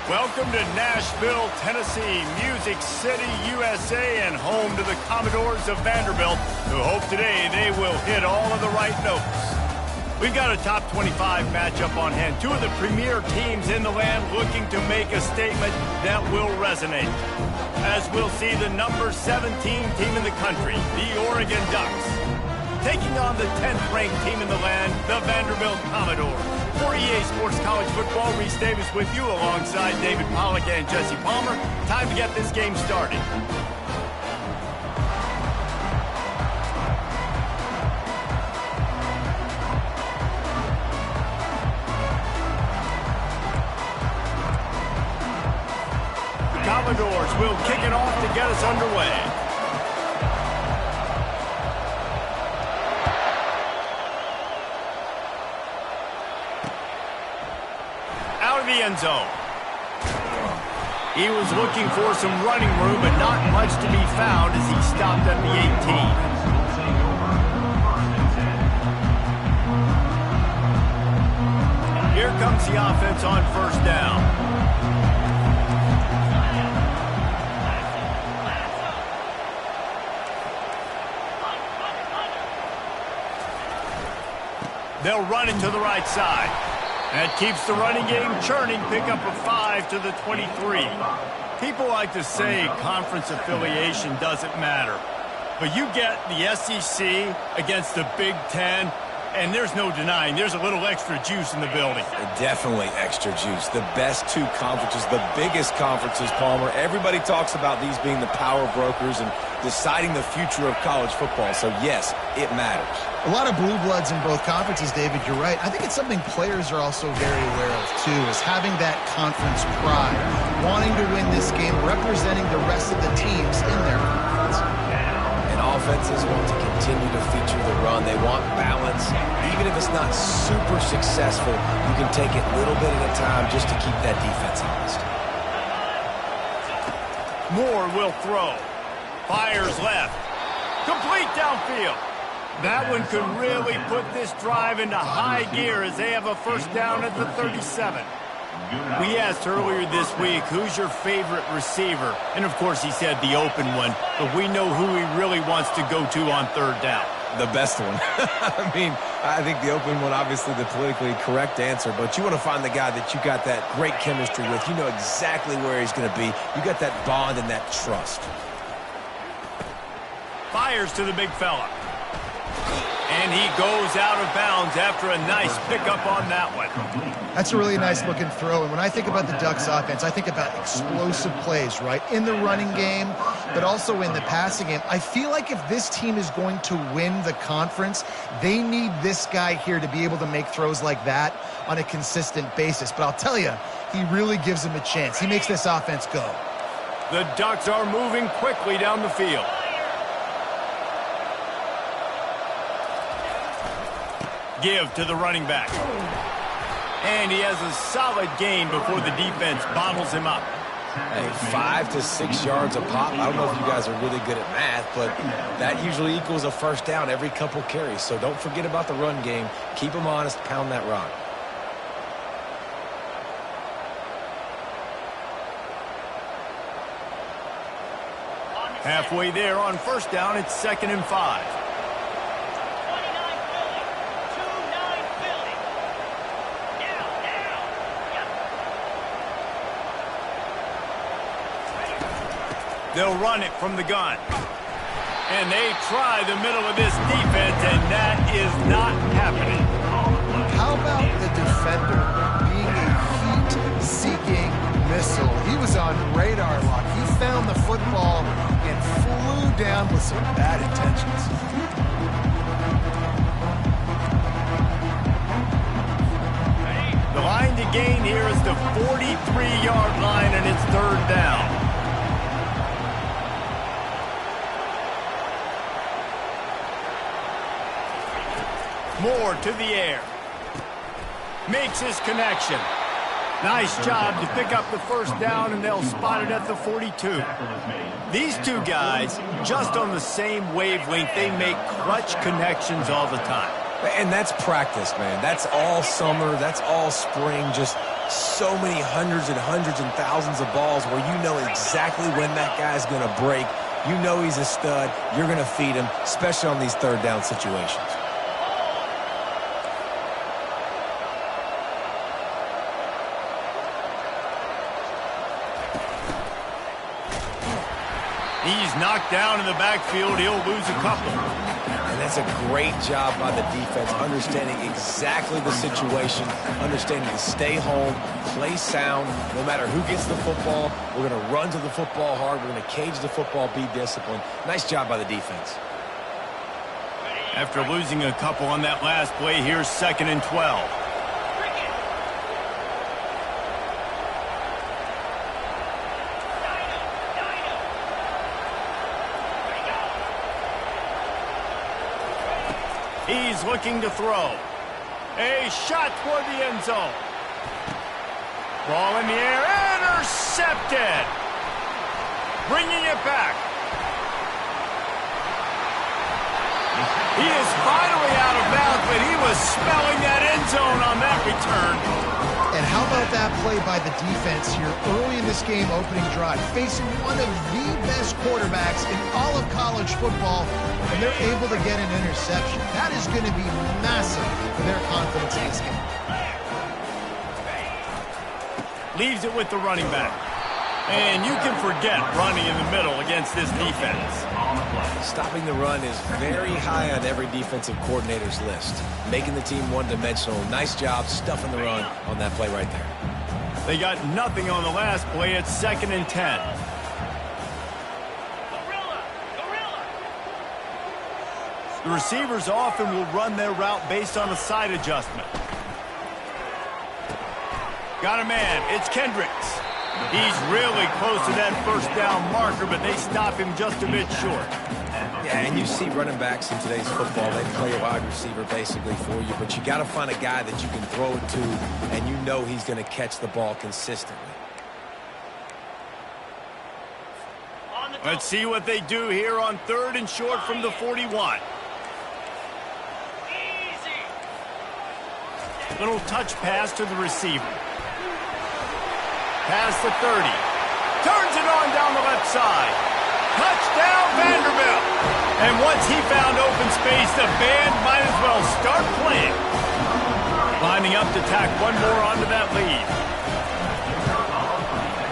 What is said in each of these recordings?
Welcome to Nashville, Tennessee, Music City, USA, and home to the Commodores of Vanderbilt, who hope today they will hit all of the right notes. We've got a top 25 matchup on hand. Two of the premier teams in the land looking to make a statement that will resonate. As we'll see the number 17 team in the country, the Oregon Ducks, taking on the 10th-ranked team in the land, the Vanderbilt Commodores. For EA Sports College Football, Reese Davis with you alongside David Pollack and Jesse Palmer. Time to get this game started. The Commodores will kick it off to get us underway. The end zone. He was looking for some running room, but not much to be found as he stopped at the 18. Here comes the offense on first down. They'll run it to the right side. That keeps the running game churning. Pick up a 5 to the 23. People like to say conference affiliation doesn't matter. But you get the SEC against the Big Ten, and there's no denying there's a little extra juice in the building. Definitely extra juice. The best two conferences, the biggest conferences, Palmer. Everybody talks about these being the power brokers and deciding the future of college football. So, yes, it matters. A lot of blue bloods in both conferences, David. You're right. I think it's something players are also very aware of, too, is having that conference pride, wanting to win this game, representing the rest of the teams in their conference. And offenses want to continue to feature the run. They want balance. Even if it's not super successful, you can take it little bit at a time just to keep that defense honest. Moore will throw. Fires left. Complete downfield. That one could really put this drive into high gear as they have a first down at the 37. We asked earlier this week, who's your favorite receiver? And, of course, he said the open one, but we know who he really wants to go to on third down. The best one. I mean, I think the open one, obviously the politically correct answer, but you want to find the guy that you got that great chemistry with. You know exactly where he's going to be. You got that bond and that trust. Fires to the big fella. And he goes out of bounds after a nice pickup on that one. That's a really nice looking throw. And when I think about the Ducks offense, I think about explosive plays, right? In the running game, but also in the passing game. I feel like if this team is going to win the conference, they need this guy here to be able to make throws like that on a consistent basis. But I'll tell you, he really gives them a chance. He makes this offense go. The Ducks are moving quickly down the field. Give to the running back. And he has a solid gain before the defense bottles him up. Hey, 5 to 6 yards a pop. I don't know if you guys are really good at math, but that usually equals a first down every couple carries. So don't forget about the run game. Keep them honest. Pound that rock. Halfway there on first down, it's 2nd and 5. They'll run it from the gun. And they try the middle of this defense, and that is not happening. How about the defender being a heat-seeking missile? He was on radar lock. He found the football and flew down with some bad intentions. The line to gain here is the 43-yard line, and it's third down. Moore to the air. Makes his connection. Nice job to pick up the first down, and they'll spot it at the 42. These two guys, just on the same wavelength, they make clutch connections all the time. And that's practice, man. That's all summer. That's all spring. Just so many hundreds and thousands of balls where you know exactly when that guy's going to break. You know he's a stud. You're going to feed him, especially on these third down situations. He's knocked down in the backfield. He'll lose a couple. And that's a great job by the defense, understanding exactly the situation, understanding to stay home, play sound. No matter who gets the football, we're going to run to the football hard. We're going to cage the football, be disciplined. Nice job by the defense. After losing a couple on that last play, here's 2nd and 12. He's looking to throw. A shot toward the end zone. Ball in the air. Intercepted. Bringing it back. He is finally out of bounds, but he was smelling that end zone on that return. And how about that play by the defense here early in this game, opening drive, facing one of the best quarterbacks in all of college football, and they're able to get an interception. That is going to be massive for their confidence in this game. Leaves it with the running back. And you can forget running in the middle against this defense. Stopping the run is very high on every defensive coordinator's list. Making the team one-dimensional. Nice job stuffing the run on that play right there. They got nothing on the last play. It's 2nd and 10. The receivers often will run their route based on a side adjustment. Got a man. It's Kendricks. He's really close to that first down marker, but they stop him just a bit short. Yeah, and you see running backs in today's football, they play a wide receiver basically for you, but you got to find a guy that you can throw it to, and you know he's going to catch the ball consistently. Let's see what they do here on 3rd and short from the 41. Little touch pass to the receiver. Past the 30. Turns it on down the left side. Touchdown, Vanderbilt. And once he found open space, the band might as well start playing. Lining up to tack one more onto that lead.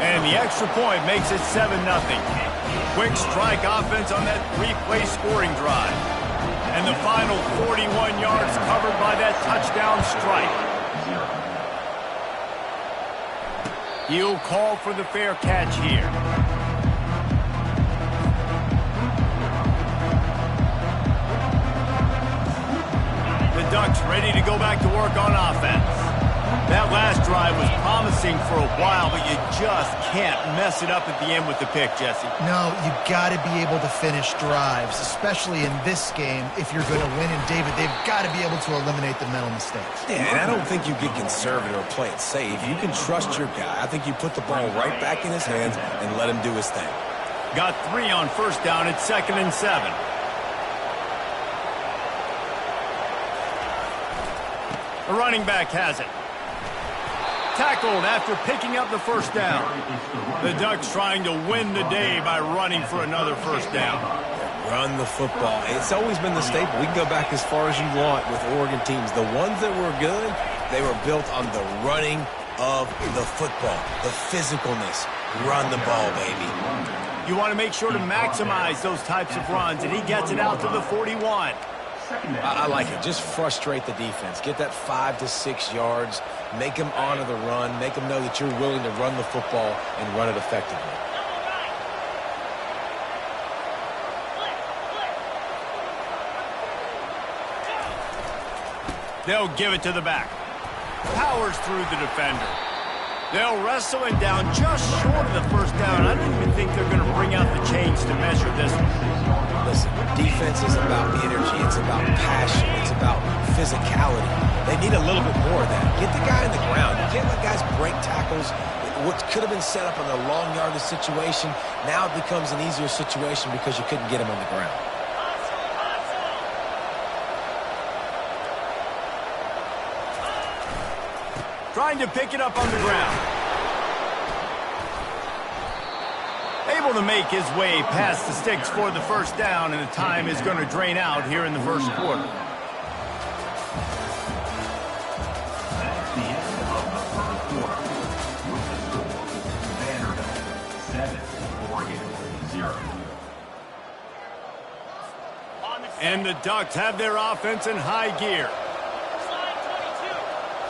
And the extra point makes it 7-0. Quick strike offense on that 3-play scoring drive. And the final 41 yards covered by that touchdown strike. He'll call for the fair catch here. The Ducks ready to go back to work on offense. That last drive was promising for a while, but you just can't mess it up at the end with the pick, Jesse. No, you got to be able to finish drives, especially in this game if you're going to win. And, David, they've got to be able to eliminate the mental mistakes. Yeah, and I don't think you get conservative or play it safe. You can trust your guy. I think you put the ball right back in his hands and let him do his thing. Got 3 on first down. It's 2nd and 7. The running back has it. Tackled after picking up the first down. The Ducks trying to win the day by running for another first down. Run the football. It's always been the staple. We can go back as far as you want with Oregon teams. The ones that were good, they were built on the running of the football, the physicalness. Run the ball, baby. You want to make sure to maximize those types of runs, and he gets it out to the 41. I like it. Just frustrate the defense. Get that 5 to 6 yards. Make them honor the run. Make them know that you're willing to run the football and run it effectively. They'll give it to the back. Powers through the defender. They'll wrestle it down just short of the first down. I don't even think they're going to bring out the chains to measure this one. Listen, defense is about energy. It's about passion. It's about physicality. They need a little bit more of that. Get the guy in the ground. You can't let guys break tackles. What could have been set up in a long yardage situation, now it becomes an easier situation because you couldn't get him on the ground. Trying to pick it up on the ground. Able to make his way past the sticks for the first down, and the time is going to drain out here in the first quarter. That's the end of the first quarter. Vanderbilt 7, Oregon 0. And the Ducks have their offense in high gear.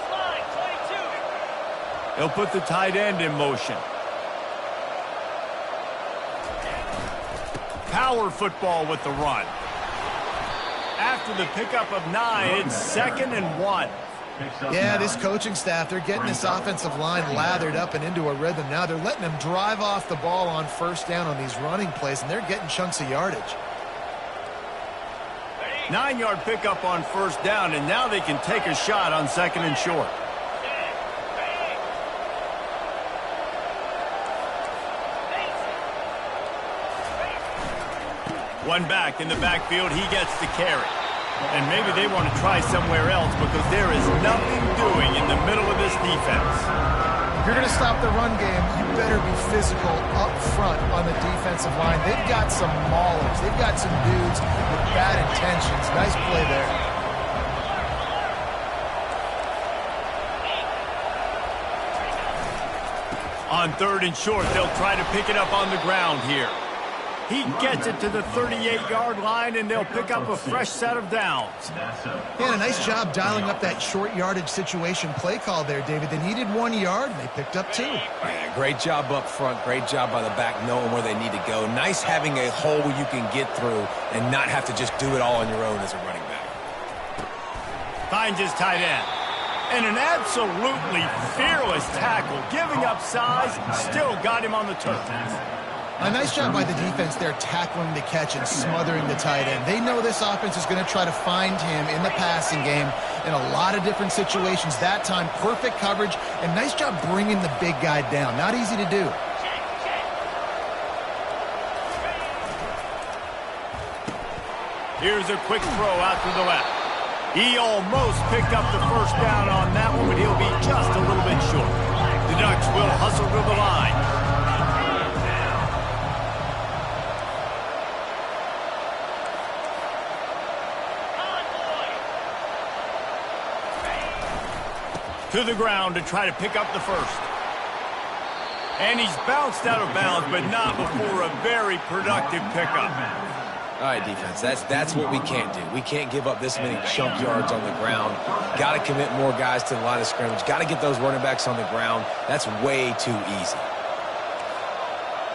Slide 22. They'll put the tight end in motion. Power football with the run. After the pickup of 9, it's 2nd and 1. Yeah, this coaching staff, they're getting this offensive line lathered up and into a rhythm. Now they're letting them drive off the ball on first down on these running plays, and they're getting chunks of yardage. 9-yard pickup on first down, and now they can take a shot on 2nd and short. One back in the backfield, he gets the carry. And maybe they want to try somewhere else because there is nothing doing in the middle of this defense. If you're going to stop the run game, you better be physical up front on the defensive line. They've got some maulers. They've got some dudes with bad intentions. Nice play there. On 3rd and short, they'll try to pick it up on the ground here. He gets it to the 38-yard line, and they'll pick up a fresh set of downs. Yeah, a nice job dialing up that short yardage situation play call there, David. They needed 1 yard, and they picked up 2. Yeah, great job up front. Great job by the back knowing where they need to go. Nice having a hole where you can get through and not have to just do it all on your own as a running back. Finds his tight end. And an absolutely fearless tackle. Giving up size, still got him on the turf. A nice job by the defense there tackling the catch and smothering the tight end. They know this offense is going to try to find him in the passing game in a lot of different situations. That time, perfect coverage, and nice job bringing the big guy down. Not easy to do. Here's a quick throw out to the left. He almost picked up the first down on that one, but he'll be just a little bit short. The Ducks will hustle to the line. To the ground to try to pick up the first. And he's bounced out of bounds, but not before a very productive pickup. All right, defense, that's what we can't do. We can't give up this many chunk yards on the ground. Got to commit more guys to the line of scrimmage. Got to get those running backs on the ground. That's way too easy.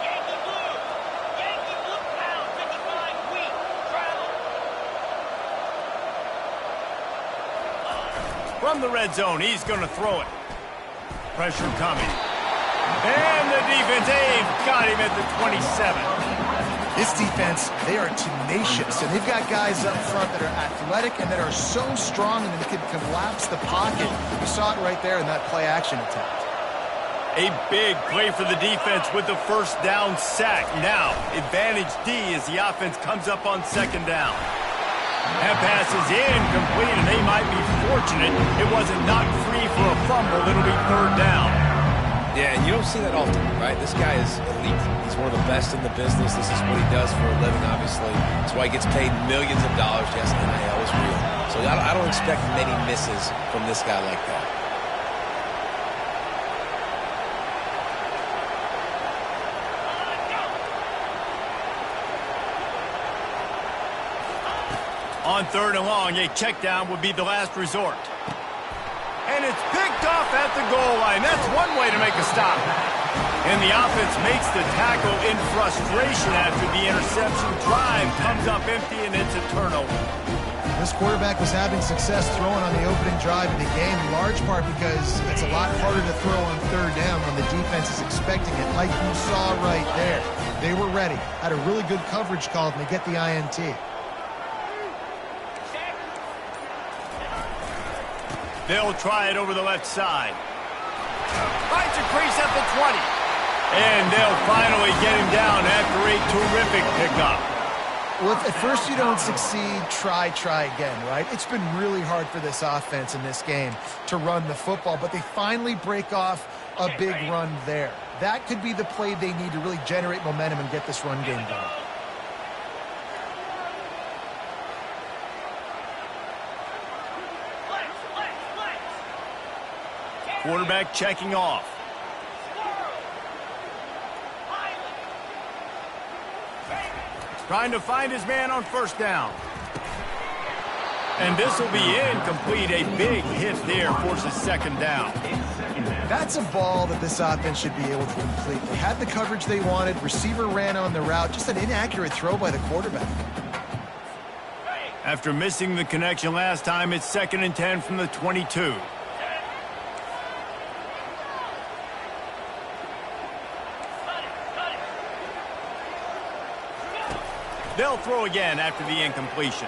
Yankee blue pound 55 wheat travel. From the red zone, he's going to throw it. Pressure coming. And the defense, they've got him at the 27. This defense, they are tenacious, and they've got guys up front that are athletic and that are so strong and they can collapse the pocket. You saw it right there in that play-action attempt. A big play for the defense with the first down sack. Now, advantage D as the offense comes up on 2nd down. That pass is incomplete, and they might be fortunate it wasn't knocked free for a fumble. It'll be 3rd down. Yeah, and you don't see that often, right? This guy is elite. He's one of the best in the business. This is what he does for a living, obviously. That's why he gets paid millions of dollars. Yes, NIL is real. So I don't expect many misses from this guy like that. On 3rd and long, a check down would be the last resort. And it's picked off at the goal line. That's one way to make a stop. And the offense makes the tackle in frustration after the interception. Drive comes up empty, and it's a turnover. This quarterback was having success throwing on the opening drive of the game, in large part because it's a lot harder to throw on 3rd down when the defense is expecting it, like you saw right there. They were ready, had a really good coverage call, and they get the INT. They'll try it over the left side. Finds a crease at the 20. And they'll finally get him down after a terrific pickup. Well, if at first you don't succeed, try again, right? It's been really hard for this offense in this game to run the football, but they finally break off a big run there. That could be the play they need to really generate momentum and get this run game going. Quarterback checking off. Trying to find his man on first down. And this will be incomplete. A big hit there forces second down. That's a ball that this offense should be able to complete. They had the coverage they wanted. Receiver ran on the route. Just an inaccurate throw by the quarterback. After missing the connection last time, it's 2nd and 10 from the 22. They'll throw again after the incompletion.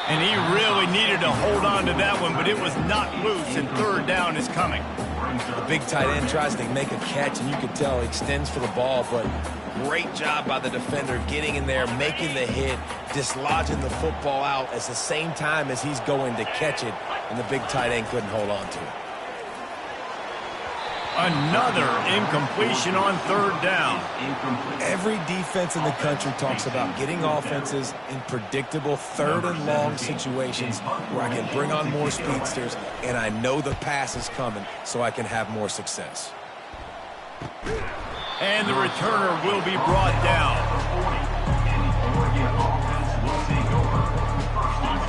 And he really needed to hold on to that one, but it was not loose, and third down is coming. The big tight end tries to make a catch, and you can tell he extends for the ball, but great job by the defender getting in there, making the hit, dislodging the football out at the same time as he's going to catch it, and the big tight end couldn't hold on to it. Another incompletion on third down. Every defense in the country talks about getting offenses in predictable third and long situations where I can bring on more speedsters and I know the pass is coming so I can have more success. And the returner will be brought down.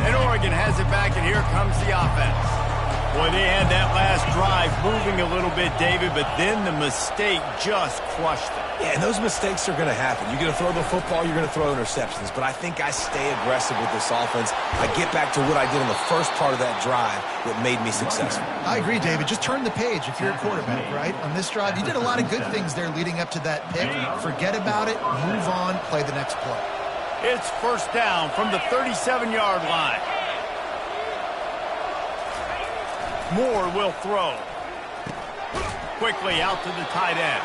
And Oregon has it back, and here comes the offense. Boy, they had that last drive moving a little bit, David, but then the mistake just crushed them. Yeah, and those mistakes are going to happen. You're going to throw the football, you're going to throw interceptions, but I think I stay aggressive with this offense. I get back to what I did in the first part of that drive that made me successful. I agree, David. Just turn the page if you're a quarterback, right? On this drive, you did a lot of good things there leading up to that pick. Forget about it, move on, play the next play. It's first down from the 37-yard line. Moore will throw. Quickly out to the tight end.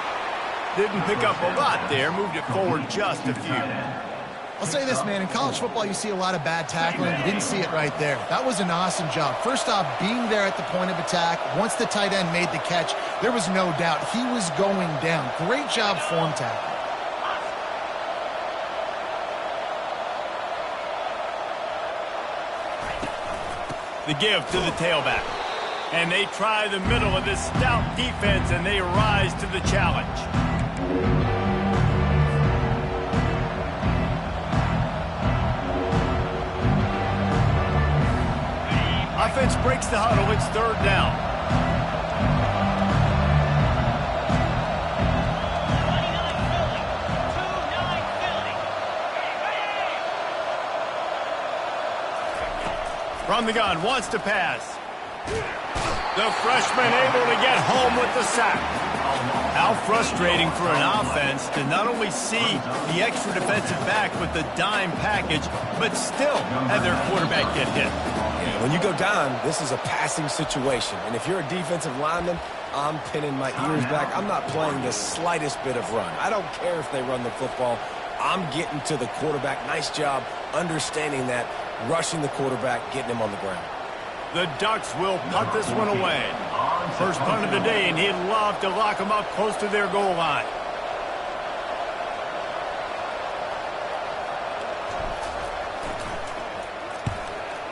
Didn't pick up a lot there. Moved it forward just a few. I'll say this, man. In college football, you see a lot of bad tackling. You didn't see it right there. That was an awesome job. First off, being there at the point of attack. Once the tight end made the catch, there was no doubt he was going down. Great job form tackling. The give to the tailback. And they try the middle of this stout defense, and they rise to the challenge. Offense breaks the huddle. It's third down. From the gun, wants to pass. The freshman able to get home with the sack. How frustrating for an offense to not only see the extra defensive back with the dime package, but still have their quarterback get hit. Yeah, when you go down, this is a passing situation. And if you're a defensive lineman, I'm pinning my ears back. I'm not playing the slightest bit of run. I don't care if they run the football. I'm getting to the quarterback. Nice job understanding that, rushing the quarterback, getting him on the ground. The Ducks will punt this one away. First punt of the day, and he'd love to lock them up close to their goal line.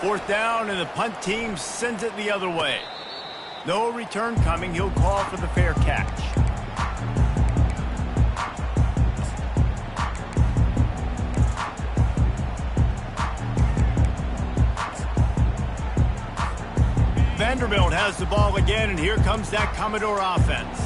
Fourth down, and the punt team sends it the other way. No return coming. He'll call for the fair catch. Vanderbilt has the ball again, and here comes that Commodore offense.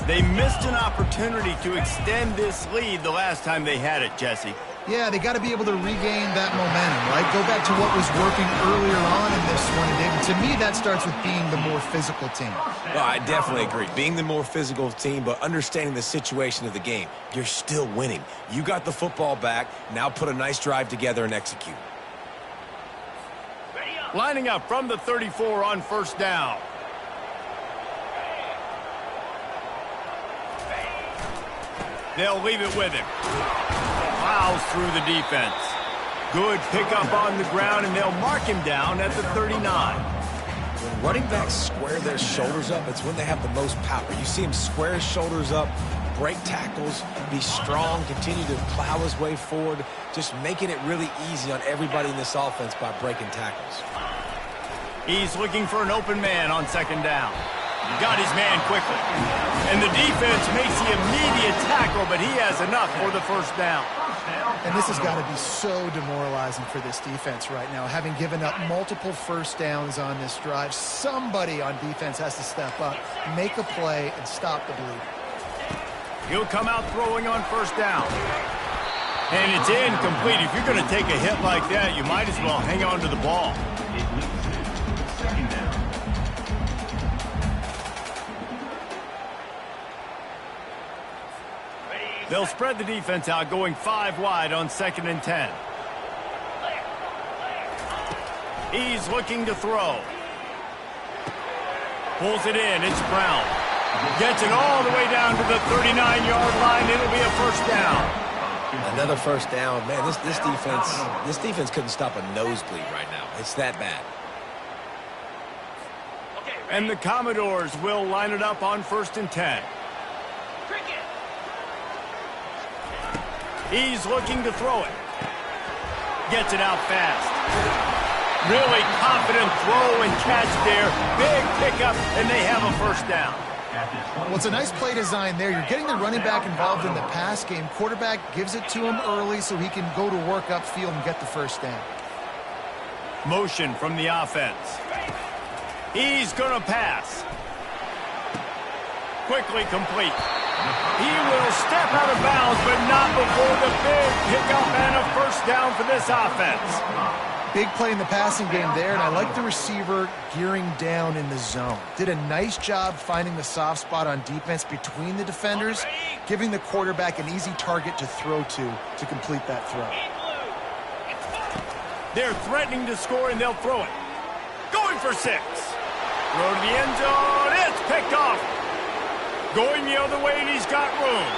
They missed an opportunity to extend this lead the last time they had it, Jesse. Yeah, they got to be able to regain that momentum, right? Go back to what was working earlier on in this one. And David, to me, that starts with being the more physical team. Well, I definitely agree. Being the more physical team, but understanding the situation of the game. You're still winning. You got the football back. Now put a nice drive together and execute. Lining up from the 34 on first down. They'll leave it with him. Plows through the defense. Good pickup on the ground, and they'll mark him down at the 39. When running backs square their shoulders up, it's when they have the most power. You see him square his shoulders up, break tackles, be strong, continue to plow his way forward, just making it really easy on everybody in this offense by breaking tackles. He's looking for an open man on second down. Got his man quickly. And the defense makes the immediate tackle, but he has enough for the first down. And this has got to be so demoralizing for this defense right now. Having given up multiple first downs on this drive, somebody on defense has to step up, make a play, and stop the bleeding. He'll come out throwing on first down. And it's incomplete. If you're going to take a hit like that, you might as well hang on to the ball. Second down. They'll spread the defense out, going 5 wide on 2nd and 10. He's looking to throw. Pulls it in. It's Brown. Gets it all the way down to the 39-yard line. It'll be a first down. Another first down. Man, this defense couldn't stop a nosebleed right now. It's that bad. And the Commodores will line it up on 1st and 10. He's looking to throw it. Gets it out fast. Really confident throw and catch there. Big pickup, and they have a first down. Well, it's a nice play design there. You're getting the running back involved in the pass game. Quarterback gives it to him early so he can go to work upfield and get the first down. Motion from the offense. He's going to pass. Quickly complete. He will step out of bounds, but not before the big pickup and a first down for this offense. Big play in the passing game there, and I like the receiver gearing down in the zone. Did a nice job finding the soft spot on defense between the defenders, giving the quarterback an easy target to throw to complete that throw. They're threatening to score, and they'll throw it. Going for 6. Throw to the end zone. It's picked off. Going the other way, and he's got room.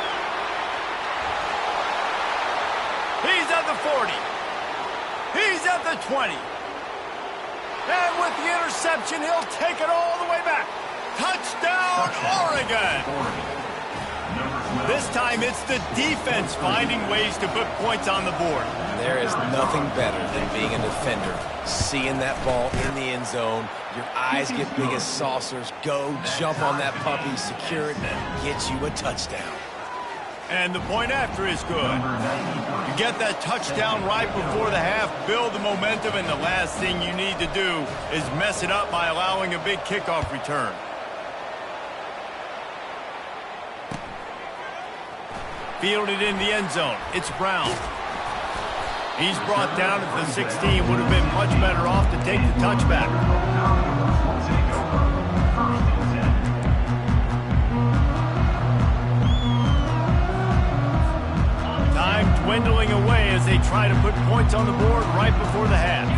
He's at the 40. He's at the 20. And with the interception, he'll take it all the way back. Touchdown, Oregon. This time, it's the defense finding ways to put points on the board. There is nothing better than being a defender. Seeing that ball in the end zone, your eyes get big as saucers. Go, jump on that puppy, secure it, and get you a touchdown. And the point after is good. You get that touchdown right before the half, build the momentum, and the last thing you need to do is mess it up by allowing a big kickoff return. Fielded in the end zone. It's Brown. He's brought down at the 16. Would have been much better off to take the touchback. Time dwindling away as they try to put points on the board right before the half.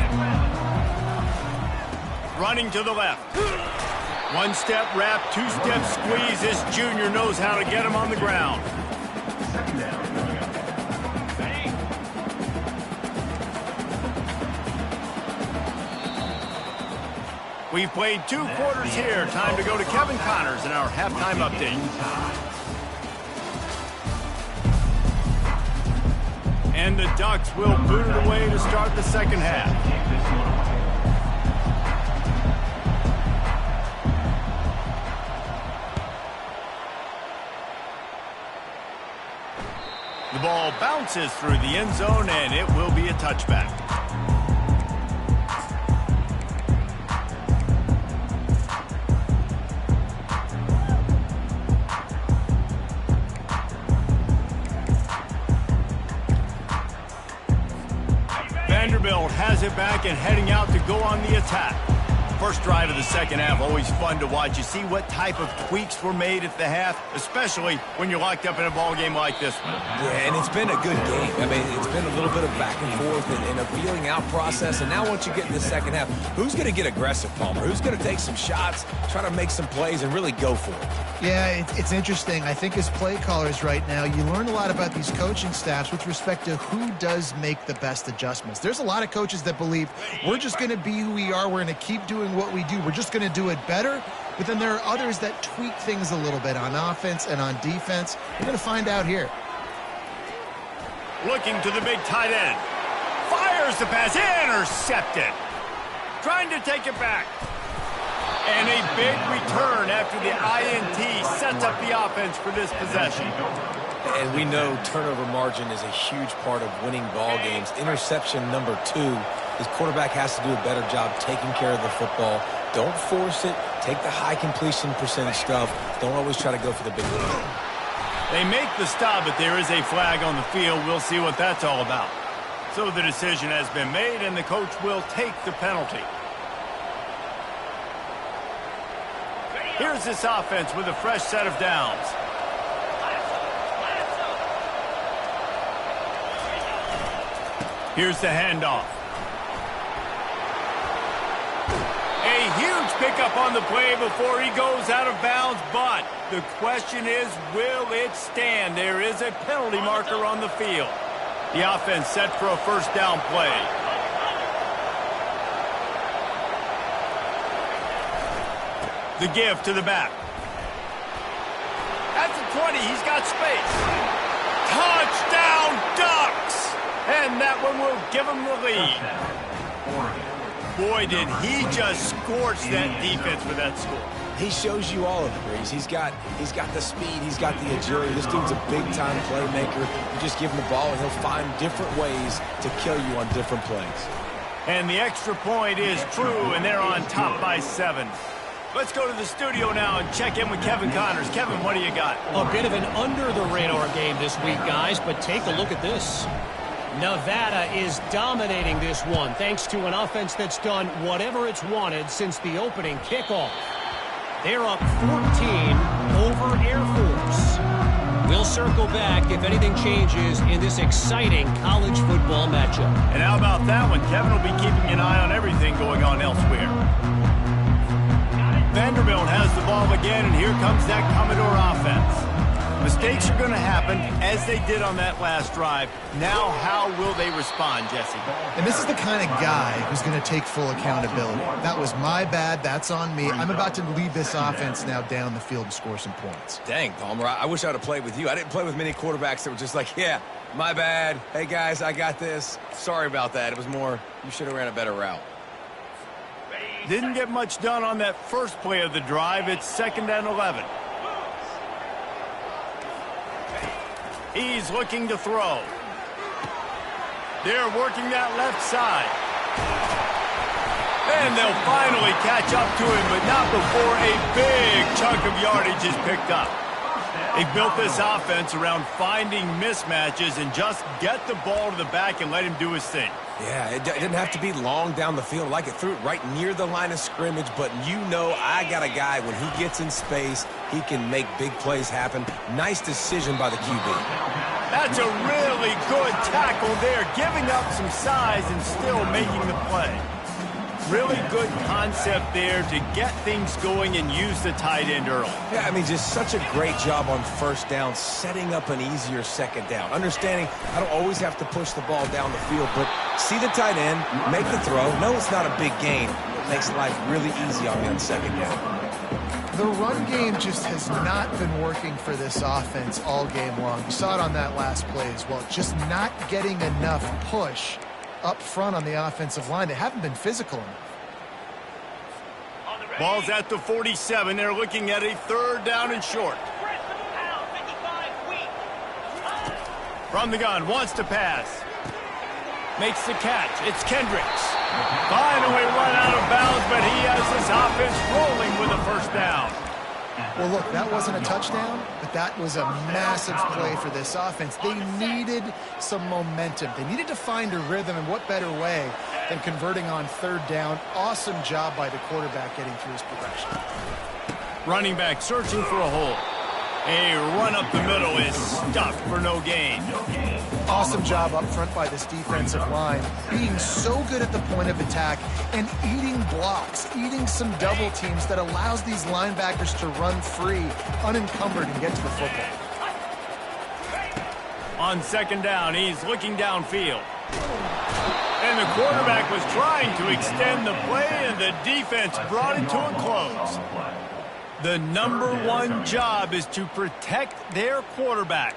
Running to the left. 1-step wrap, 2-step squeeze. This junior knows how to get him on the ground. We've played 2 quarters here. Time to go to Kevin Connors in our halftime update. And the Ducks will boot it away to start the second half. The ball bounces through the end zone, and it will be a touchback. Vanderbilt has it back and heading out to go on the attack. First drive of the second half, always fun to watch. You see what type of tweaks were made at the half, especially when you're locked up in a ball game like this one. Yeah, and it's been a good game. I mean, it's been a little bit of back and forth and a feeling out process. And now once you get in the second half, who's going to get aggressive, Palmer? Who's going to take some shots, try to make some plays, and really go for it? Yeah, it's interesting. I think as play callers right now, you learn a lot about these coaching staffs with respect to who does make the best adjustments. There's a lot of coaches that believe we're just going to be who we are. We're going to keep doing what we do. We're just going to do it better. But then there are others that tweak things a little bit on offense and on defense. We're going to find out here. Looking to the big tight end. Fires the pass. Intercepted. Trying to take it back. And a big return after the INT sets up the offense for this possession. And we know turnover margin is a huge part of winning ball games. Interception number 2. His quarterback has to do a better job taking care of the football. Don't force it. Take the high completion percentage stuff. Don't always try to go for the big one. They make the stop, but there is a flag on the field. We'll see what that's all about. So the decision has been made, and the coach will take the penalty. Here's this offense with a fresh set of downs. Here's the handoff. A huge pickup on the play before he goes out of bounds, but the question is, will it stand? There is a penalty marker on the field. The offense set for a first down play. The give to the back. At the 20, he's got space. Touchdown, Ducks! And that one will give him the lead. Boy, did he just scorch that defense with that score. He shows you all of it, Breeze. He's got the speed. He's got the agility. This dude's a big-time playmaker. You just give him the ball, and he'll find different ways to kill you on different plays. And the extra point is true, and they're on top by 7. Let's go to the studio now and check in with Kevin Connors. Kevin, what do you got? A bit of an under-the-radar game this week, guys, but take a look at this. Nevada is dominating this one thanks to an offense that's done whatever it's wanted since the opening kickoff. They're up 14 over Air Force. We'll circle back if anything changes in this exciting college football matchup. And how about that one? Kevin will be keeping an eye on everything going on elsewhere. Vanderbilt has the ball again, and here comes that Commodore offense. Mistakes are going to happen, as they did on that last drive. Now, how will they respond, Jesse? And this is the kind of guy who's going to take full accountability. That was my bad. That's on me. I'm about to lead this offense now down the field and score some points. Dang, Palmer, I wish I would have played with you. I didn't play with many quarterbacks that were just like, yeah, my bad. Hey, guys, I got this. Sorry about that. It was more, you should have ran a better route. Didn't get much done on that first play of the drive. It's 2nd and 11. He's looking to throw. They're working that left side. And they'll finally catch up to him, but not before a big chunk of yardage is picked up. They built this offense around finding mismatches and just get the ball to the back and let him do his thing. Yeah, it didn't have to be long down the field. Like it threw it right near the line of scrimmage, but you know I got a guy, when he gets in space, he can make big plays happen. Nice decision by the QB. That's a really good tackle there, giving up some size and still making the play. Really good concept there to get things going and use the tight end early. Yeah, I mean, just such a great job on first down, setting up an easier second down. Understanding I don't always have to push the ball down the field, but see the tight end, make the throw. No, it's not a big gain. It makes life really easy on me on second down. The run game just has not been working for this offense all game long. You saw it on that last play as well. Just not getting enough push up front on the offensive line. They haven't been physical enough. Ball's at the 47. They're looking at a 3rd down and short. From the gun, wants to pass. Makes the catch. It's Kendricks. Finally run out of bounds, but he has this offense rolling with a first down. Well, look, that wasn't a touchdown, but that was a massive play for this offense. They needed some momentum. They needed to find a rhythm, and what better way than converting on third down. Awesome job by the quarterback getting through his progression. Running back searching for a hole. A run up the middle is stuffed for no gain. Awesome job up front by this defensive line, being so good at the point of attack and eating blocks, eating some double teams that allows these linebackers to run free, unencumbered, and get to the football. On second down, he's looking downfield. And the quarterback was trying to extend the play, and the defense brought it to a close. The number one job is to protect their quarterback,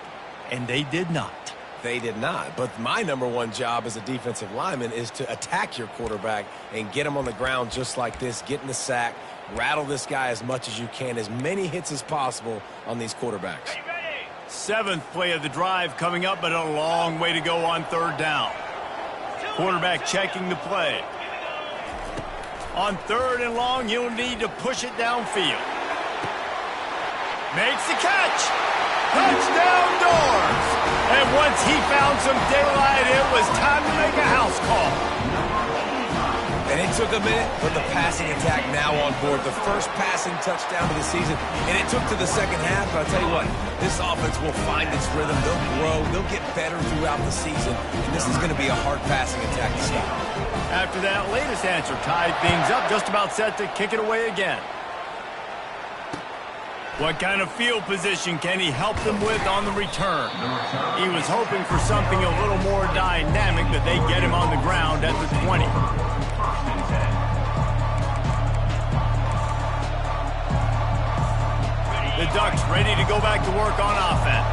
and they did not. They did not. But my number one job as a defensive lineman is to attack your quarterback and get him on the ground just like this, get in the sack, rattle this guy as much as you can, as many hits as possible on these quarterbacks. Seventh play of the drive coming up, but a long way to go on third down. Quarterback checking the play. On third and long, he'll need to push it downfield. Makes the catch. Touchdown doors. And once he found some daylight, it was time to make a house call. And it took a minute, but the passing attack now on board. The first passing touchdown of the season, and it took to the second half. But I'll tell you what, this offense will find its rhythm. They'll grow. They'll get better throughout the season. And this is going to be a hard passing attack to stop. After that latest answer tied things up, just about set to kick it away again. What kind of field position can he help them with on the return? He was hoping for something a little more dynamic, but they get him on the ground at the 20. The Ducks ready to go back to work on offense.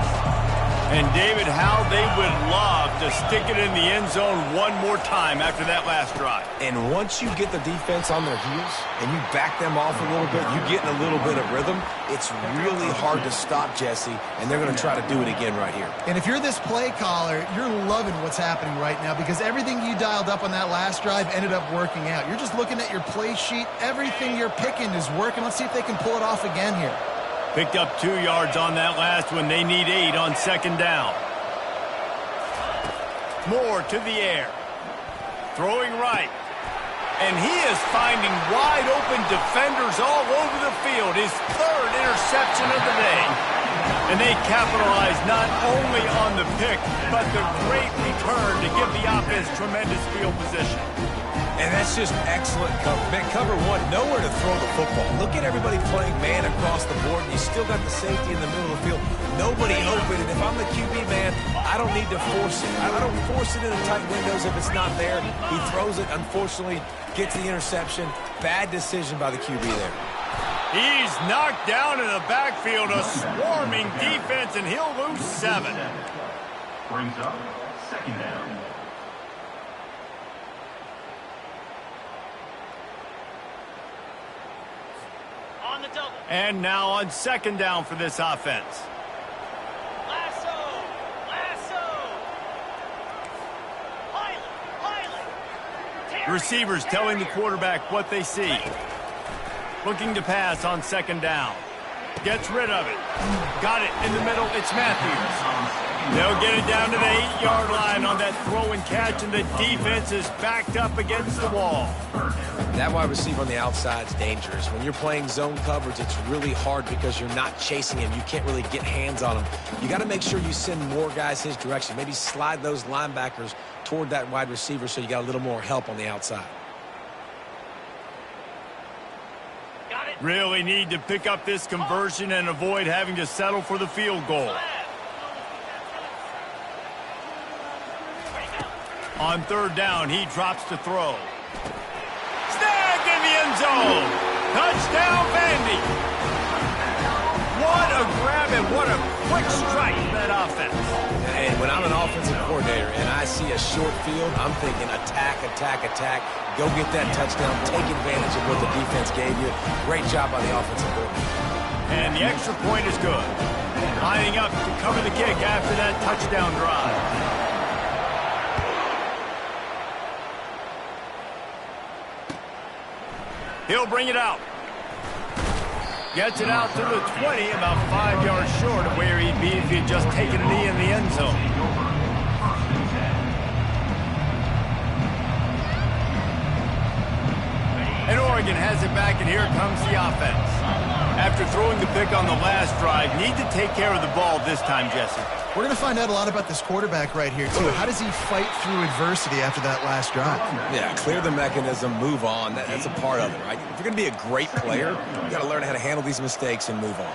And David, how they would love to stick it in the end zone one more time after that last drive. And once you get the defense on their heels and you back them off a little bit, you get in a little bit of rhythm, it's really hard to stop Jesse, and they're going to try to do it again right here. And if you're this play caller, you're loving what's happening right now because everything you dialed up on that last drive ended up working out. You're just looking at your play sheet. Everything you're picking is working. Let's see if they can pull it off again here. Picked up 2 yards on that last one. They need 8 on second down. Moore to the air. Throwing right. And he is finding wide open defenders all over the field. His third interception of the day. And they capitalize not only on the pick, but the great return to give the offense tremendous field position. And that's just excellent cover. Man, cover one, nowhere to throw the football. Look at everybody playing man across the board, and you still got the safety in the middle of the field. Nobody open, and if I'm the QB, man, I don't need to force it. I don't force it into tight windows if it's not there. He throws it, unfortunately, gets the interception. Bad decision by the QB there. He's knocked down in the backfield, a swarming defense, and he'll lose 7. Brings up second down. On the double. And now on second down for this offense. Lasso. Pilot. Receivers telling the quarterback what they see. Looking to pass on second down. Gets rid of it. Got it in the middle. It's Matthews. They'll get it down to the 8-yard line on that throw and catch, and the defense is backed up against the wall. That wide receiver on the outside is dangerous. When you're playing zone coverage, it's really hard because you're not chasing him. You can't really get hands on him. You got to make sure you send more guys his direction. Maybe slide those linebackers toward that wide receiver so you got a little more help on the outside. Really need to pick up this conversion and avoid having to settle for the field goal. On third down, he drops to throw. Snagged in the end zone. Touchdown, Vandy. What a grab and what a quick strike in that offense. And when I'm an offensive coordinator and I see a short field, I'm thinking attack, attack, attack. Go get that touchdown. Take advantage of what the defense gave you. Great job by the offensive coordinator. And the extra point is good. Lining up to cover the kick after that touchdown drive. He'll bring it out. Gets it out to the 20, about 5 yards short of where he'd be if he'd just taken a knee in the end zone. And Oregon has it back, and here comes the offense. After throwing the pick on the last drive, need to take care of the ball this time, Jesse. We're going to find out a lot about this quarterback right here, too. How does he fight through adversity after that last drive? Yeah, clear the mechanism, move on. That's a part of it, right? If you're going to be a great player, you got to learn how to handle these mistakes and move on.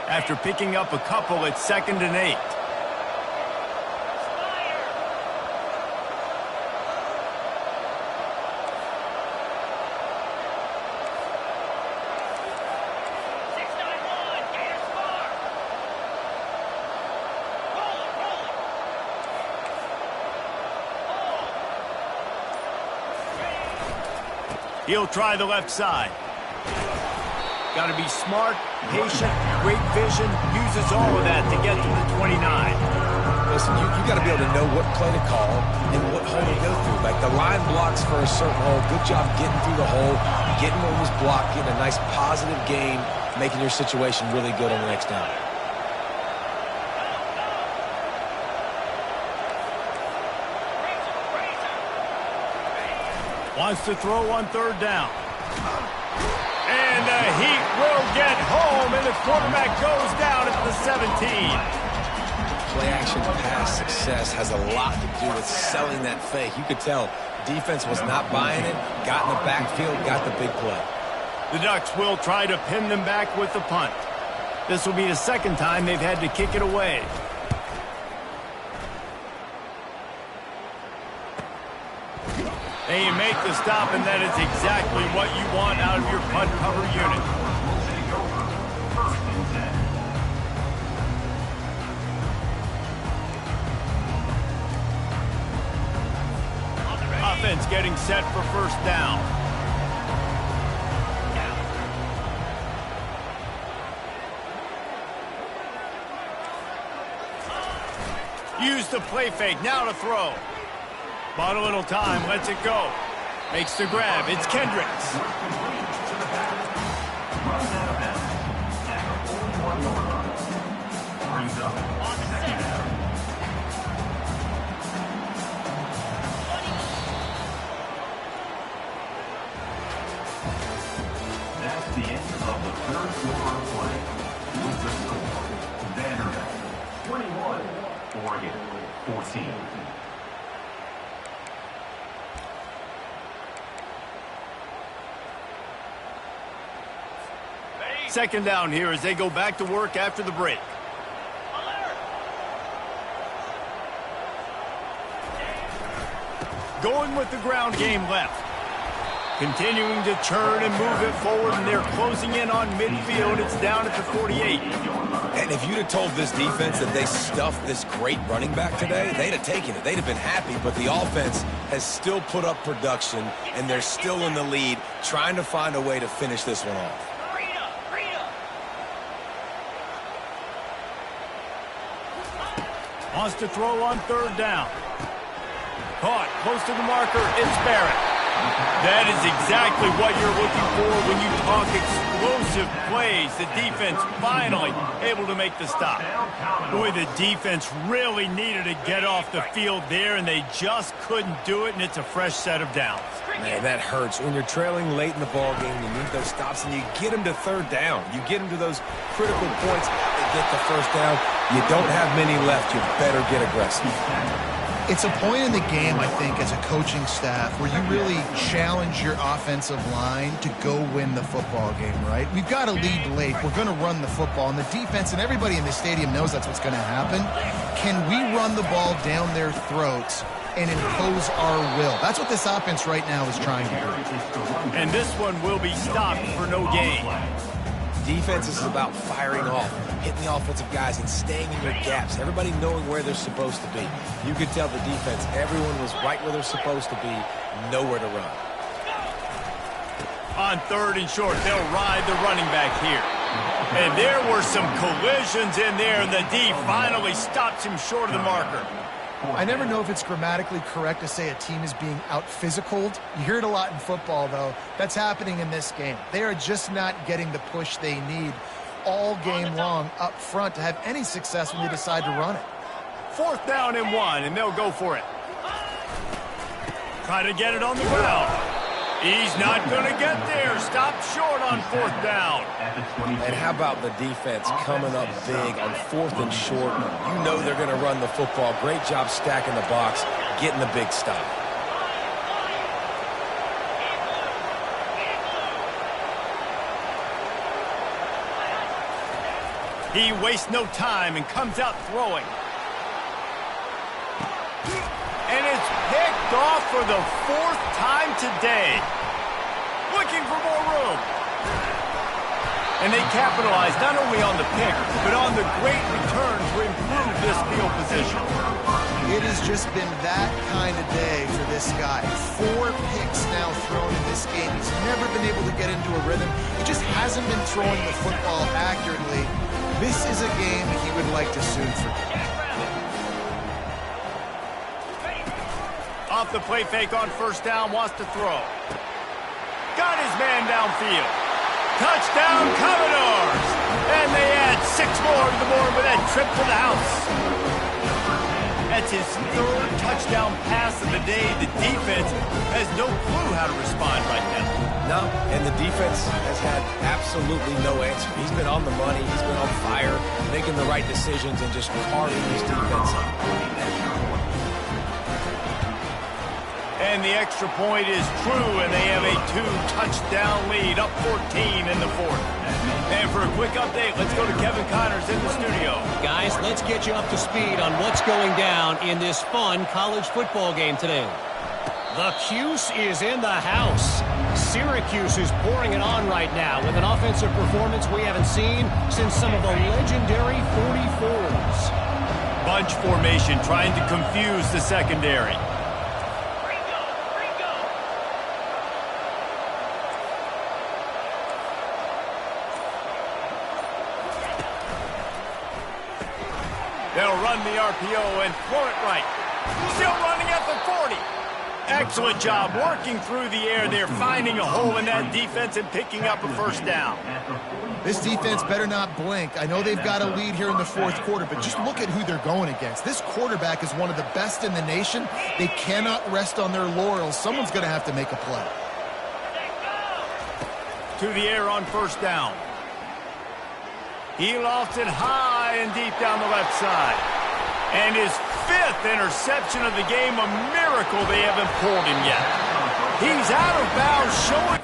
After picking up a couple, it's 2nd and 8. He'll try the left side. Got to be smart, patient, great vision, uses all of that to get to the 29. Listen, you got to be able to know what play to call and what hole to go through. Like the line blocks for a certain hole. Good job getting through the hole, getting what was blocked, getting a nice positive game, making your situation really good on the next down. Wants to throw on 3rd down. And the Heat will get home, and the quarterback goes down at the 17. Play action pass success has a lot to do with selling that fake. You could tell defense was not buying it, got in the backfield, got the big play. The Ducks will try to pin them back with the punt. This will be the 2nd time they've had to kick it away. They make the stop, and that is exactly what you want out of your punt cover unit. Offense getting set for 1st down. Use the play fake, now to throw. Bought a little time, lets it go. Makes the grab, it's Kendricks. That's the end of the 3rd quarter of play. With the score, Vanderbilt 21, Oregon 14. Second down here as they go back to work after the break. Going with the ground game left. Continuing to churn and move it forward, and they're closing in on midfield. It's down at the 48. And if you'd have told this defense that they stuffed this great running back today, they'd have taken it. They'd have been happy, but the offense has still put up production, and they're still in the lead, trying to find a way to finish this one off. Wants to throw on 3rd down. Caught close to the marker. It's Barrett. That is exactly what you're looking for when you talk explosive plays. The defense finally able to make the stop. Boy, the defense really needed to get off the field there, and they just couldn't do it, and it's a fresh set of downs. Man, that hurts. When you're trailing late in the ball game, you need those stops, and you get them to 3rd down. You get them to those critical points to get the 1st down. You don't have many left. You better get aggressive. It's a point in the game, I think, as a coaching staff where you really challenge your offensive line to go win the football game, right? We've got to lead late. We're going to run the football, and the defense and everybody in the stadium knows that's what's going to happen. Can we run the ball down their throats and impose our will? That's what this offense right now is trying to do. And this one will be stopped for no gain. Defense is about firing off, hitting the offensive guys and staying in your gaps, everybody knowing where they're supposed to be. You could tell the defense, everyone was right where they're supposed to be, nowhere to run. On 3rd and short, they'll ride the running back here. And there were some collisions in there, and the D finally stops him short of the marker. I never know if it's grammatically correct to say a team is being out-physicaled. You hear it a lot in football, though. That's happening in this game. They are just not getting the push they need all game long up front to have any success when they decide to run it. 4th down and 1, and they'll go for it. Try to get it on the ground. He's not going to get there. Stop short on 4th down. And how about the defense coming up big on 4th and short? You know they're going to run the football. Great job stacking the box, getting the big stop. He wastes no time and comes out throwing. And it's picked off for the 4th time today. Looking for more room. And they capitalize not only on the pick, but on the great return to improve this field position. It has just been that kind of day for this guy. 4 picks now thrown in this game. He's never been able to get into a rhythm. He just hasn't been throwing the football accurately. This is a game he would like to soon forget. Off the play fake on 1st down, wants to throw. Got his man downfield. Touchdown, Commodores! And they add 6 more to the board with that trip to the house. That's his 3rd touchdown pass of the day. The defense has no clue how to respond right now. No, and the defense has had absolutely no answer. He's been on the money. He's been on fire, making the right decisions and just carving his defense up. And the extra point is true, and they have a 2-touchdown lead, up 14 in the 4th. And for a quick update, let's go to Kevin Connors in the studio. Guys, let's get you up to speed on what's going down in this fun college football game today. The Cuse is in the house. Syracuse is pouring it on right now with an offensive performance we haven't seen since some of the legendary 44s. Bunch formation trying to confuse the secondary. They'll run the RPO and throw it right. Still running at the 40. Excellent job working through the air. They're finding a hole in that defense and picking up a 1st down. This defense better not blink. I know they've got a lead here in the 4th quarter, but just look at who they're going against. This quarterback is one of the best in the nation. They cannot rest on their laurels. Someone's going to have to make a play. To the air on 1st down. He lofts it high and deep down the left side. And his 5th interception of the game, a miracle they haven't pulled him yet. He's out of bounds, showing.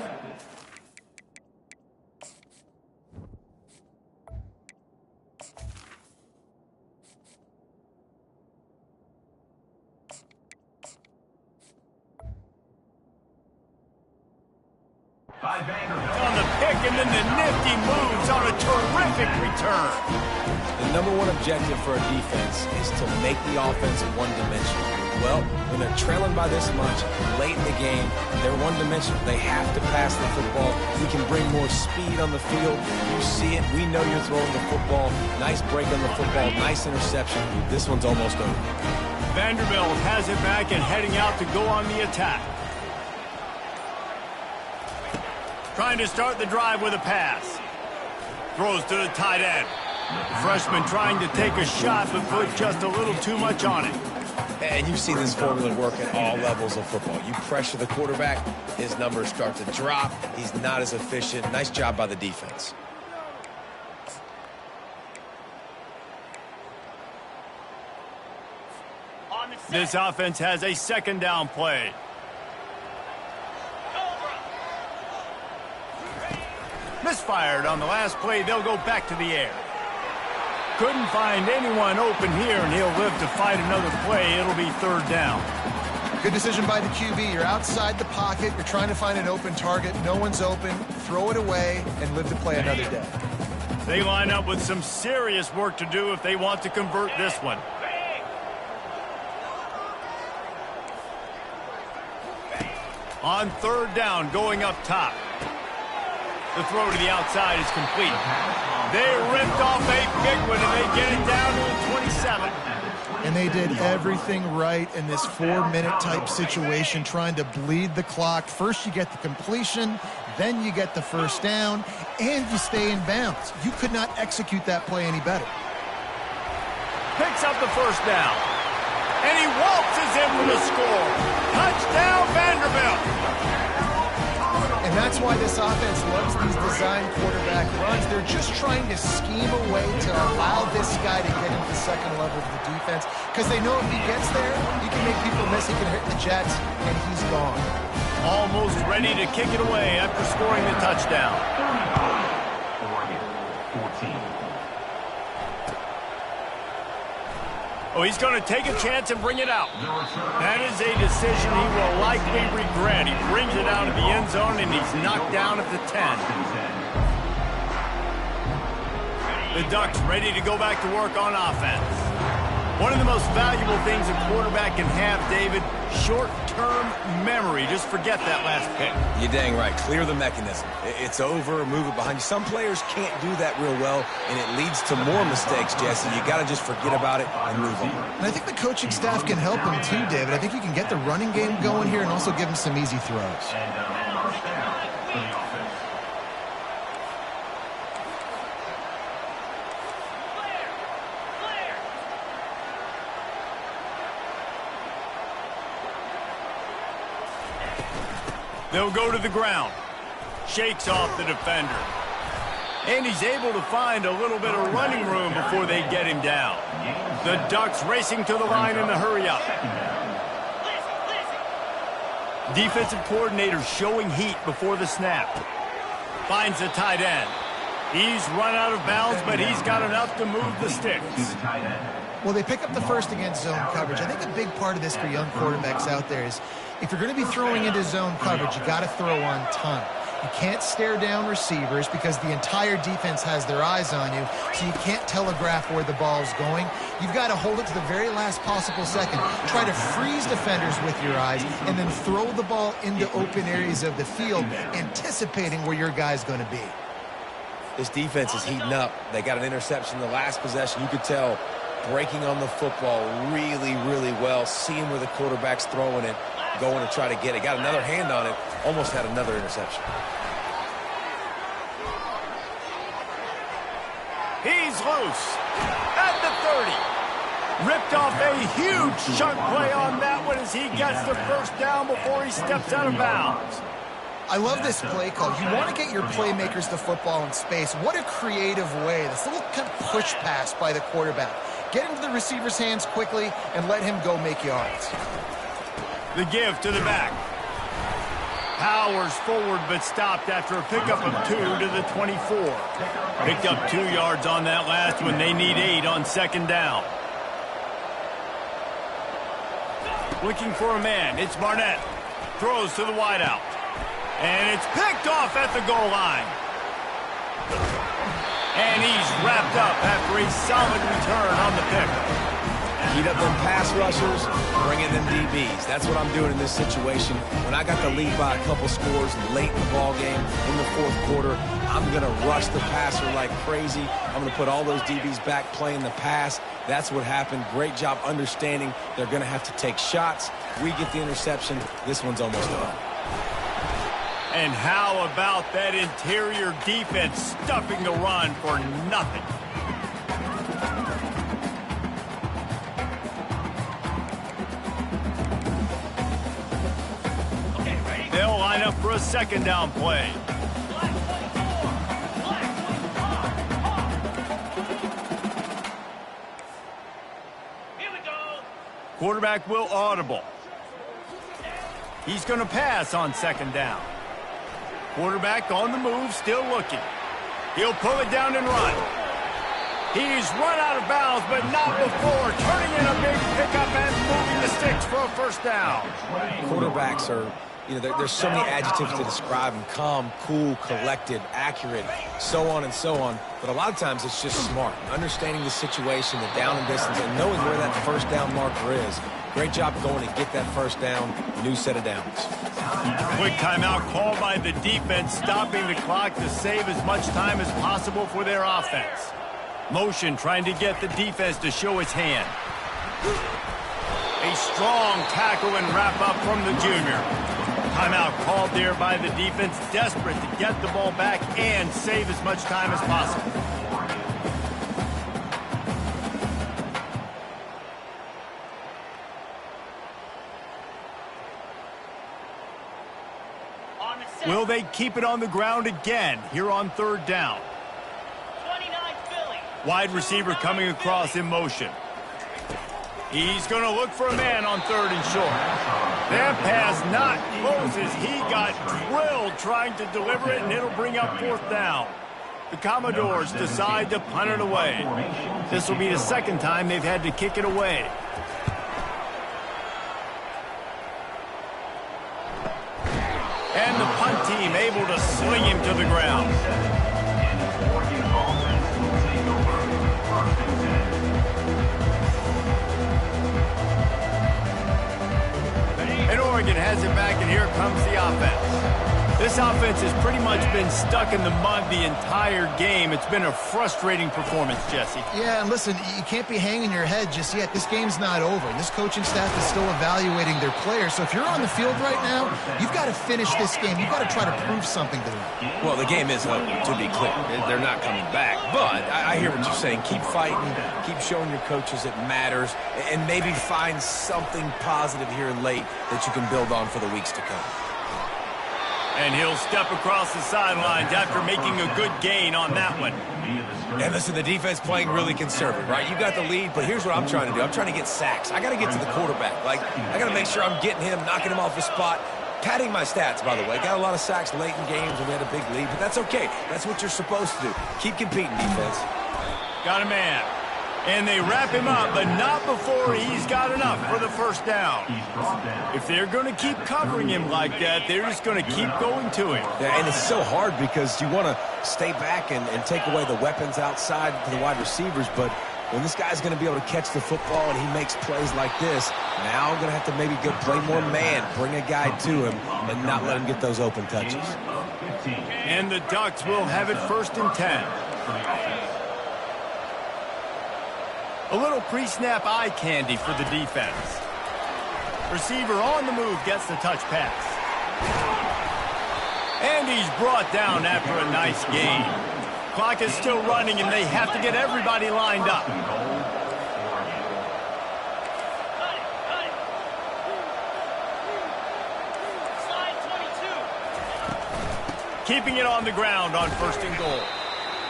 On the pick, and then the nifty moves on a terrific return. The number one objective for a defense is to make the offense one-dimensional. Well, when they're trailing by this much late in the game, they're one-dimensional. They have to pass the football. We can bring more speed on the field. You see it. We know you're throwing the football. Nice break on the football. Nice interception. This one's almost over. Vanderbilt has it back and heading out to go on the attack. Trying to start the drive with a pass. Throws to the tight end. Freshman trying to take a shot, but put just a little too much on it. And you've seen this formula work at all levels of football. You pressure the quarterback, his numbers start to drop. He's not as efficient. Nice job by the defense. This offense has a 2nd down play. Misfired on the last play. They'll go back to the air. Couldn't find anyone open here, and he'll live to fight another play. It'll be 3rd down. Good decision by the QB. You're outside the pocket. You're trying to find an open target. No one's open. Throw it away and live to play another day. They line up with some serious work to do if they want to convert this one. On 3rd down, going up top. The throw to the outside is complete. They ripped off a big one, and they get it down to the 27. And they did everything right in this 4-minute type situation, trying to bleed the clock. First you get the completion, then you get the first down, and you stay in bounds. You could not execute that play any better. Picks up the first down. And he waltzes in for the score. Touchdown, Vanderbilt. And that's why this offense loves these design quarterback runs. They're just trying to scheme a way to allow this guy to get into the second level of the defense, because they know if he gets there, he can make people miss, he can hit the Jets, and he's gone. Almost ready to kick it away after scoring the touchdown. Oregon, 14. Oh, he's going to take a chance and bring it out. That is a decision he will likely regret. He brings it out of the end zone, and he's knocked down at the 10. The Ducks ready to go back to work on offense. One of the most valuable things a quarterback can have, David, short-term memory. Just forget that last pick. You're dang right. Clear the mechanism. It's over, move it behind you. Some players can't do that real well, and it leads to more mistakes, Jesse. You got to just forget about it and move on. And I think the coaching staff can help him too, David. I think you can get the running game going here and also give him some easy throws. First down for the offense. They'll go to the ground. Shakes off the defender. And he's able to find a little bit of running room before they get him down. The Ducks racing to the line in the hurry up. Defensive coordinator showing heat before the snap. Finds the tight end. He's run out of bounds, but he's got enough to move the sticks. Well, they pick up the first against zone coverage. I think a big part of this for young quarterbacks out there is if you're going to be throwing into zone coverage, you got to throw on time. You can't stare down receivers because the entire defense has their eyes on you, so you can't telegraph where the ball's going. You've got to hold it to the very last possible second. Try to freeze defenders with your eyes and then throw the ball into open areas of the field, anticipating where your guy's going to be. This defense is heating up. They got an interception the last possession. You could tell breaking on the football really, really well, seeing where the quarterback's throwing it, going to try to get it. Got another hand on it, almost had another interception. He's loose at the 30. Ripped off a huge chunk play on that one as he gets the first down before he steps out of bounds. I love this play call. You want to get your playmakers the football in space. What a creative way. This little kind of push pass by the quarterback. Get into the receiver's hands quickly and let him go make yards. The give to the back. Powers forward but stopped after a pickup of 2 to the 24. Picked up 2 yards on that last one. They need 8 on second down. Looking for a man. It's Barnett. Throws to the wideout. And it's picked off at the goal line. And he's wrapped up after a solid return on the pick. Heat up them pass rushers, bring in them DBs. That's what I'm doing in this situation. When I got the lead by a couple scores late in the ball game, in the fourth quarter, I'm going to rush the passer like crazy. I'm going to put all those DBs back playing the pass. That's what happened. Great job understanding they're going to have to take shots. We get the interception. This one's almost done. And how about that interior defense stuffing the run for nothing? They'll line up for a second down play. Here we go. Quarterback will audible. He's going to pass on second down. Quarterback on the move, still looking. He'll pull it down and run. He's run out of bounds, but not before turning in a big pickup and moving the sticks for a first down. Quarterbacks are, there's so many adjectives to describe them. Calm, cool, collected, accurate, so on and so on. But a lot of times it's just smart. Understanding the situation, the down and distance, and knowing where that first down marker is. Great job going to get that first down. New set of downs. Quick timeout called by the defense, stopping the clock to save as much time as possible for their offense. Motion trying to get the defense to show its hand. A strong tackle and wrap-up from the junior. Timeout called there by the defense, desperate to get the ball back and save as much time as possible. Will they keep it on the ground again here on third down? 29 Philly. Wide receiver coming across in motion. He's going to look for a man on third and short. That pass not close as he got drilled trying to deliver it, and it'll bring up fourth down. The Commodores decide to punt it away. This will be the second time they've had to kick it away. And the punt team able to sling him to the ground. And Oregon has it back, and here comes the offense. This offense has pretty much been stuck in the mud the entire game. It's been a frustrating performance, Jesse. Yeah, and listen, you can't be hanging your head just yet. This game's not over. This coaching staff is still evaluating their players. So if you're on the field right now, you've got to finish this game. You've got to try to prove something to them. Well, the game is over, to be clear. They're not coming back. But I hear what you're saying. Keep fighting. Keep showing your coaches it matters. And maybe find something positive here late that you can build on for the weeks to come. And he'll step across the sidelines after making a good gain on that one. And listen, the defense playing really conservative, right? You got the lead, but here's what I'm trying to do. I'm trying to get sacks. I got to get to the quarterback. Like, I got to make sure I'm getting him, knocking him off the spot. Padding my stats, by the way. Got a lot of sacks late in games when we had a big lead, but that's okay. That's what you're supposed to do. Keep competing, defense. Got a man. And they wrap him up, but not before he's got enough for the first down. If they're going to keep covering him like that, they're just going to keep going to him. Yeah, and it's so hard because you want to stay back and take away the weapons outside to the wide receivers, but when this guy's going to be able to catch the football and he makes plays like this, now I'm going to have to maybe go play more man, bring a guy to him, and not let him get those open touches. And the Ducks will have it 1st and 10. A little pre-snap eye candy for the defense. Receiver on the move gets the touch pass. And he's brought down after a nice gain. Clock is still running, and they have to get everybody lined up. Slide 22. Keeping it on the ground on 1st and goal.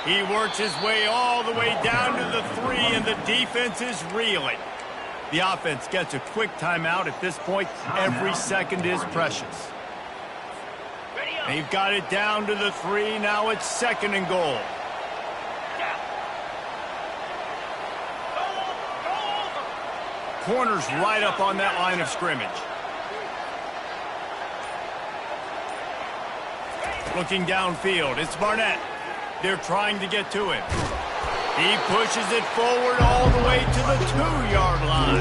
He works his way all the way down to the 3, and the defense is reeling. The offense gets a quick timeout. At this point, every second is precious. They've got it down to the 3. Now it's 2nd and goal. Corner's right up on that line of scrimmage. Looking downfield, it's Barnett. They're trying to get to him. He pushes it forward all the way to the 2-yard line.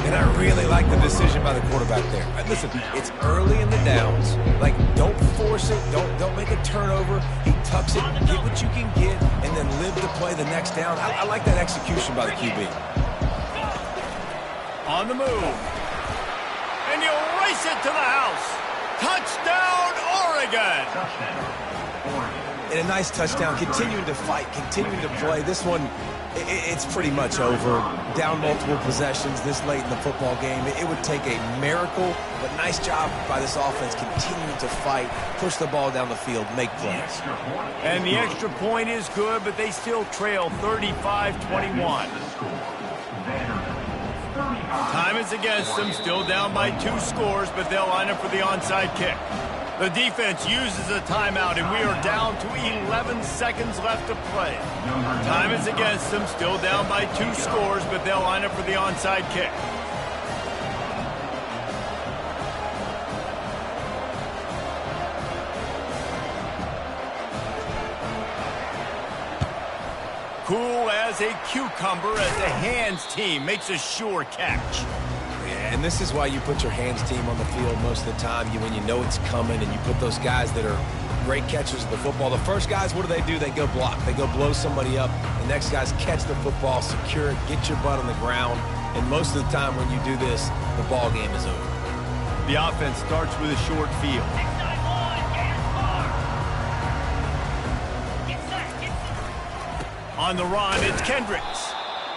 And I really like the decision by the quarterback there. Listen, it's early in the downs. Like, don't force it. Don't make a turnover. He tucks it, get what you can get, and then live to play the next down. I like that execution by the QB. On the move. And you race it to the house. Touchdown, Oregon! And a nice touchdown, continuing to fight, continuing to play. This one, it's pretty much over. Down multiple possessions this late in the football game. It would take a miracle, but nice job by this offense continuing to fight, push the ball down the field, make plays. And the extra point is good, but they still trail 35-21. Time is against them, still down by 2 scores, but they'll line up for the onside kick. The defense uses a timeout, and we are down to 11 seconds left to play. Time is against them, still down by 2 scores, but they'll line up for the onside kick. Cool as a cucumber as the hands team makes a sure catch. And this is why you put your hands team on the field most of the time. When you know it's coming, and you put those guys that are great catchers of the football. The first guys, what do? They go block. They go blow somebody up. The next guys catch the football, secure it, get your butt on the ground, And most of the time when you do this, the ball game is over. The offense starts with a short field. 691, gas bar. Get set, get set. On the run, it's Kendricks.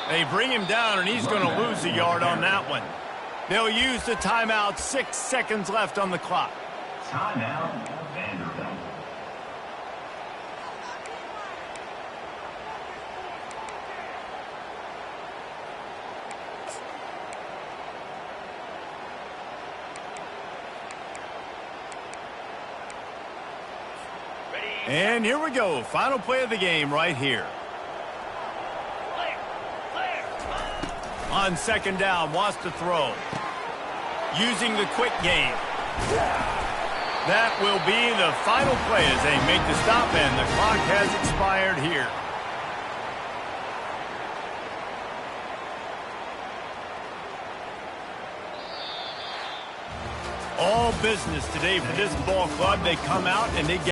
They bring him down, and he's going to lose a yard on that one. They'll use the timeout. 6 seconds left on the clock. Timeout, Vanderbilt. And here we go. Final play of the game right here. Clear, clear. On second down, wants to throw. Using the quick game. That will be the final play as they make the stop, and the clock has expired here. All business today for this ball club. They come out and they get